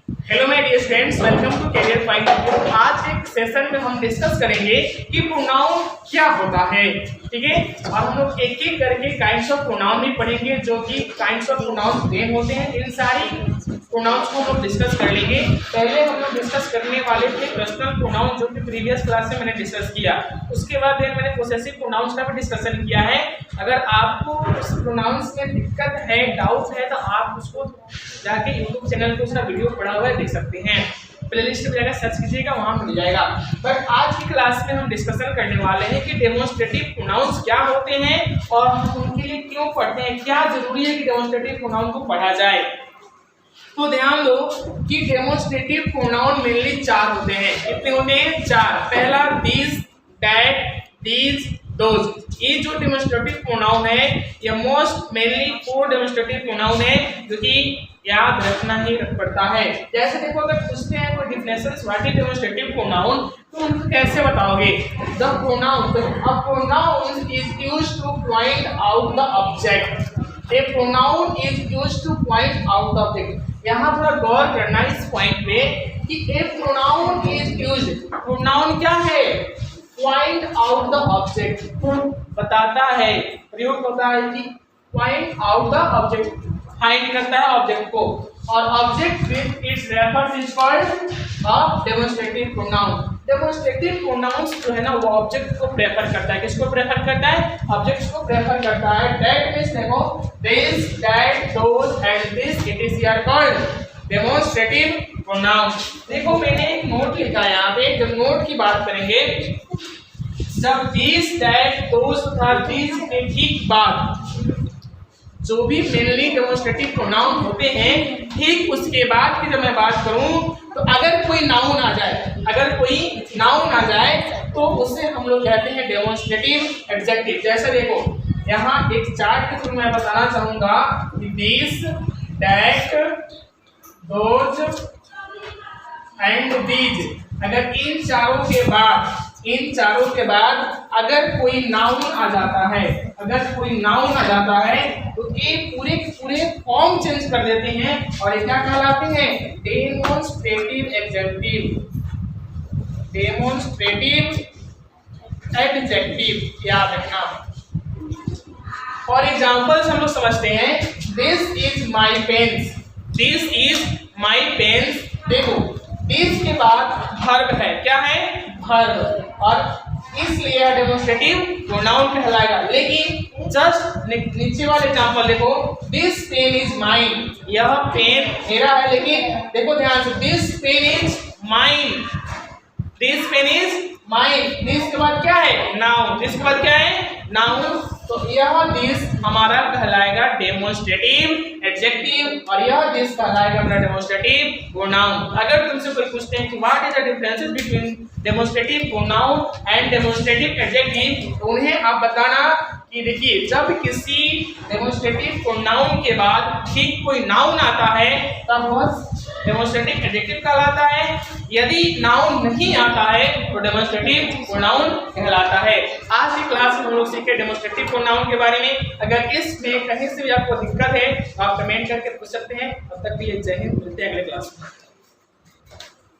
Hello my dear students, welcome to career point of view. आज एक session में हम डिस्कस करेंगे कि प्रोनाउन क्या होता है। ठीक है, और हम लोग एक एक करके काइंड्स ऑफ प्रोनाउन भी पढ़ेंगे, जो कि काइंड्स ऑफ प्रोनाउन नेम होते हैं। इन सारी प्रोनाउंस को हम लोग डिस्कस कर लेंगे। पहले हम लोग डिस्कस करने वाले थे पर्सनल प्रोनाउन, जो कि प्रीवियस क्लास में मैंने डिस्कस किया। उसके बाद मैंने पोसेसिव प्रोनाउंस का भी डिस्कशन किया है। अगर आपको उस प्रोनाउंस में दिक्कत है, डाउट है, तो आप उसको जाके यूट्यूब चैनल पे उसका वीडियो पड़ा हुआ है देख सकते हैं। प्लेलिस्ट में जाकर सर्च कीजिएगा, वहां मिल जाएगा। बट आज की क्लास में हम डिस्कशन करने वाले हैं कि डेमोन्स्ट्रेटिव प्रोनाउंस क्या होते हैं और हम उनके लिए क्यों पढ़ते हैं, क्या जरूरी है कि डेमोन्स्ट्रेटिव प्रोनाउन को पढ़ा जाए। तो ध्यान दो कि डेमोन्स्ट्रेटिव प्रोनाउन मेनली चार होते हैं। कितने होते हैं? चार। पहला दिस, दैट, दीज, दोज। ये जो डेमोन्स्ट्रेटिव प्रोनाउन है, ये मोस्ट मेनली 4 डेमोन्स्ट्रेटिव प्रोनाउन है, जो कि याद रखना ही पड़ता है। जैसे देखो, अगर पूछते हैं कोई definitions what is demonstrative pronoun, तो उनको कैसे बताओगे? The pronoun, a pronoun is used two point out the object. A pronoun is used two point out the object. यहाँ थोड़ा गौर करना इस पॉइंट पे कि ए प्रोनाउन इज यूज्ड, प्रोनाउन क्या है? पॉइंट आउट द ऑब्जेक्ट, बताता है, प्रयोग होता है कि point out the object, find करता है ऑब्जेक्ट को, और object with its refers is called a demonstrative pronoun. Demonstrative pronouns जो है ना, वो ऑब्जेक्ट को प्रेफर करता है। किसको प्रेफर करता है? ऑब्जेक्ट्स को प्रेफर करता है। दैट मींस देखो, this, that, those and this, it is are called demonstrative pronoun. देखो, मैंने एक नोट लिखा है यहाँ पे। जब नोट की बात करेंगे, जब दिस, दैट, दोज तथा दिस के ठीक बाद जो भी मेनली डेमोन्स्ट्रेटिव प्रोनाउन होते हैं, ठीक उसके बाद की जब मैं बात करूं, तो अगर कोई नाउन आ जाए, तो उसे हम लोग कहते हैं डेमोन्स्ट्रेटिव एडजेक्टिव। जैसे देखो, यहाँ एक चार्ट के थ्रू मैं बताना चाहूंगा कि this, that, those and these, अगर इन चारों के बाद अगर कोई नाउन आ जाता है, तो ये पूरे पूरे फॉर्म चेंज कर देते हैं, और ये क्या कहलाते हैं? Demonstrative adjective. याद रखना। फॉर एग्जाम्पल हम लोग समझते हैं, दिस इज माई पेन्स। देखो, दिस के बाद वर्ब है। क्या है? वर्ब, और इसलिए डेमोन्स्ट्रेटिव प्रोनाउन कहलाएगा। लेकिन जस्ट नीचे वाले एग्जांपल देखो, दिस पेन इज माइन, यह पेन मेरा है। लेकिन देखो ध्यान से, this pen is mine, this के बाद क्या है? नाउन। दिस के बाद क्या है? नाउन। तो यह दिस हमारा कहलाएगा डेमोन्स्ट्रेटिव एडजेक्टिव, और यह दिस कहलाएगा अपना डेमोन्स्ट्रेटिव प्रोनाउन। अगर तुमसे कोई पूछते हैं कि what is the differences between demonstrative pronoun and demonstrative adjective, तो उन्हें आप बताना कि देखिए, जब किसी डेमोन्स्ट्रेटिव प्रोनाउन के बाद ठीक कोई नाउन आता है, तब वह डेमोन्स्ट्रेटिव एडजेक्टिव कहलाता है। यदि नाउन नहीं आता है, तो डेमोन्स्ट्रेटिव प्रोनाउन कहलाता है। आज की क्लास में हम लोग सीखे डेमोन्स्ट्रेटिव प्रोनाउन के बारे में। अगर इसमें कहीं से भी आपको दिक्कत है, तो आप कमेंट करके पूछ सकते हैं। तब तक के लिए जय हिंद, मिलते हैं अगले क्लास में।